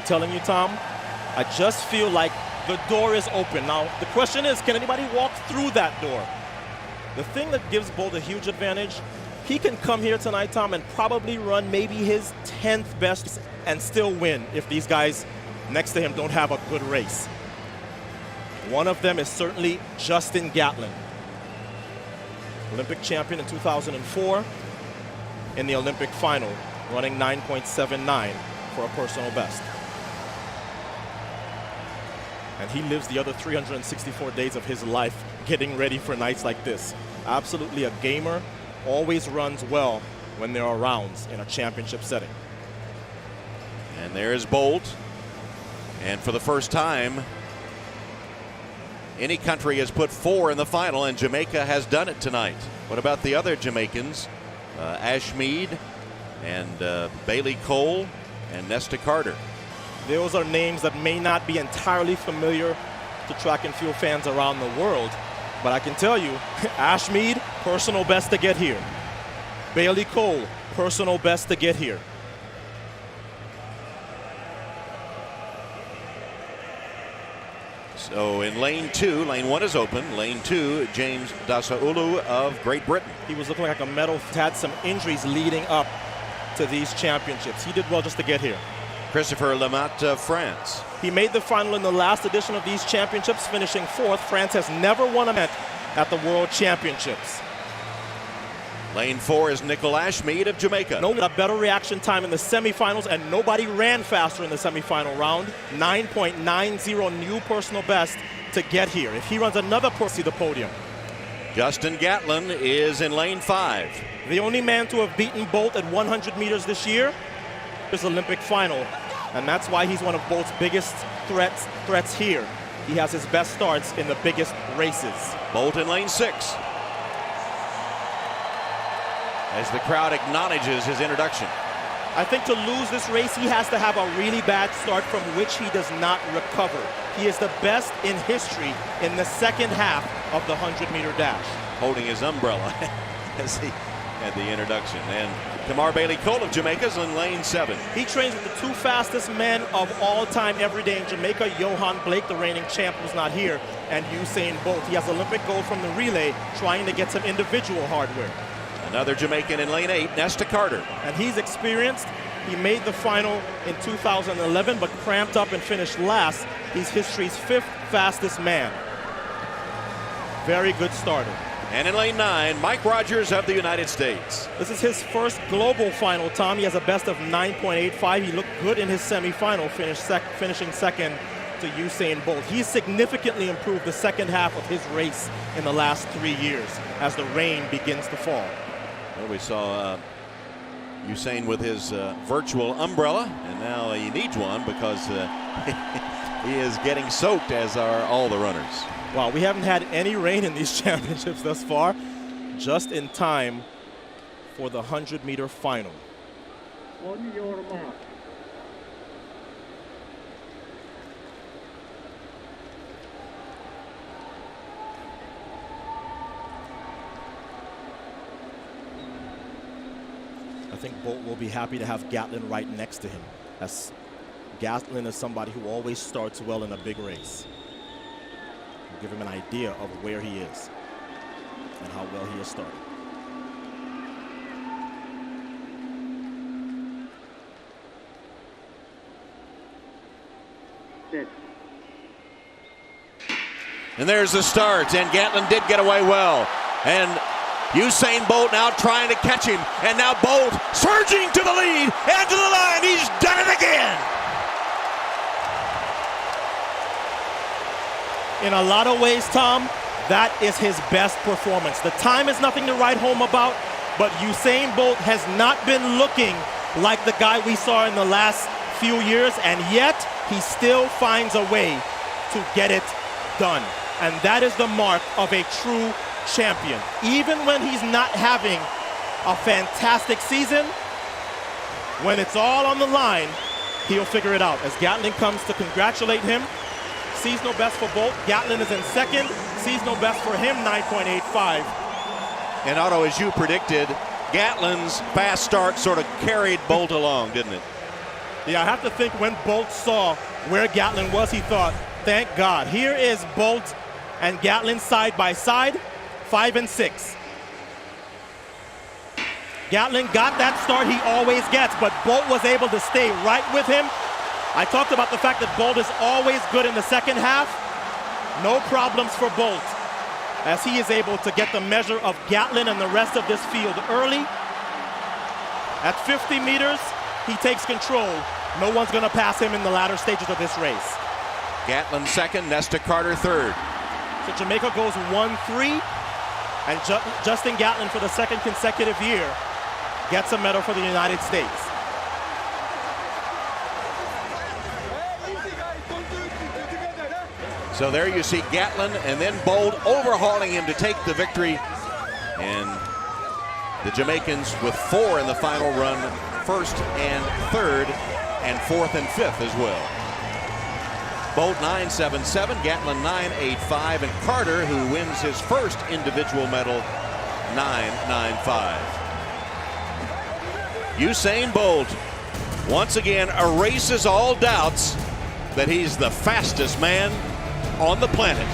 telling you, Tom, I just feel like the door is open. Now, the question is, can anybody walk through that door? The thing that gives Bolt a huge advantage, he can come here tonight, Tom, and probably run maybe his 10th best and still win if these guys next to him don't have a good race. One of them is certainly Justin Gatlin, Olympic champion in 2004 in the Olympic final, running 9.79 for a personal best. And he lives the other 364 days of his life getting ready for nights like this. Absolutely a gamer, always runs well when there are rounds in a championship setting. And there's Bolt. And for the first time, any country has put 4 in the final, and Jamaica has done it tonight. What about the other Jamaicans? Ashmead and Bailey Cole and Nesta Carter. Those are names that may not be entirely familiar to track and field fans around the world, but I can tell you, Ashmead, personal best to get here. Bailey Cole, personal best to get here. So in lane 2, lane 1 is open. Lane 2, James Dasaulu of Great Britain. He was looking like a medal, had some injuries leading up to these championships. He did well just to get here. Christopher Lamott, France. He made the final in the last edition of these championships, finishing 4th. France has never won a event at the World Championships. Lane 4 is Nicol Ashmead of Jamaica. No, a better reaction time in the semifinals, and nobody ran faster in the semifinal round. 9.90 new personal best to get here. If he runs another see the podium. Justin Gatlin is in lane 5. The only man to have beaten Bolt at 100 meters this year is Olympic final, and that's why he's one of Bolt's biggest threats here. He has his best starts in the biggest races. Bolt in lane 6. As the crowd acknowledges his introduction. I think to lose this race, he has to have a really bad start from which he does not recover. He is the best in history in the second half of the 100-meter dash. Holding his umbrella as he had the introduction. And Tamar Bailey Cole of Jamaica is in lane 7. He trains with the 2 fastest men of all time every day in Jamaica. Johan Blake, the reigning champ, was not here, and Usain Bolt. He has Olympic gold from the relay, trying to get some individual hardware. Another Jamaican in lane 8, Nesta Carter. And he's experienced. He made the final in 2011, but cramped up and finished last. He's history's 5th fastest man. Very good starter. And in lane 9, Mike Rogers of the United States. This is his first global final, Tom. He has a best of 9.85. He looked good in his semifinal, finishing second to Usain Bolt. He's significantly improved the second half of his race in the last 3 years as the rain begins to fall. Well, we saw Usain with his virtual umbrella, and now he needs one because he is getting soaked, as are all the runners. Wow, we haven't had any rain in these championships thus far, just in time for the 100-meter final. On your mark. I think Bolt will be happy to have Gatlin right next to him, as Gatlin is somebody who always starts well in a big race. We'll give him an idea of where he is and how well he has started. And there's the start, and Gatlin did get away well. And Usain Bolt now trying to catch him, and now Bolt surging to the lead and to the line. He's done it again. In a lot of ways, Tom, that is his best performance. The time is nothing to write home about, but Usain Bolt has not been looking like the guy we saw in the last few years, and yet he still finds a way to get it done. And that is the mark of a true champion. Even when he's not having a fantastic season, when it's all on the line, he'll figure it out. As Gatlin comes to congratulate him, sees no best for Bolt. Gatlin is in second, sees no best for him, 9.85. And Otto, as you predicted, Gatlin's fast start sort of carried Bolt along, didn't it? Yeah, I have to think when Bolt saw where Gatlin was, he thought, thank God. Here is Bolt and Gatlin side by side, 5 and 6. Gatlin got that start he always gets, but Bolt was able to stay right with him. I talked about the fact that Bolt is always good in the second half. No problems for Bolt, as he is able to get the measure of Gatlin and the rest of this field early. At 50 meters, he takes control. No one's going to pass him in the latter stages of this race. Gatlin second, Nesta Carter third. So Jamaica goes 1-3, and Justin Gatlin, for the second consecutive year, gets a medal for the United States. So there you see Gatlin and then Bolt overhauling him to take the victory. And the Jamaicans with 4 in the final run, first and third, and fourth and fifth as well. Bolt 9.77, Gatlin 9.85, and Carter, who wins his first individual medal, 9.95. Usain Bolt once again erases all doubts that he's the fastest man on the planet.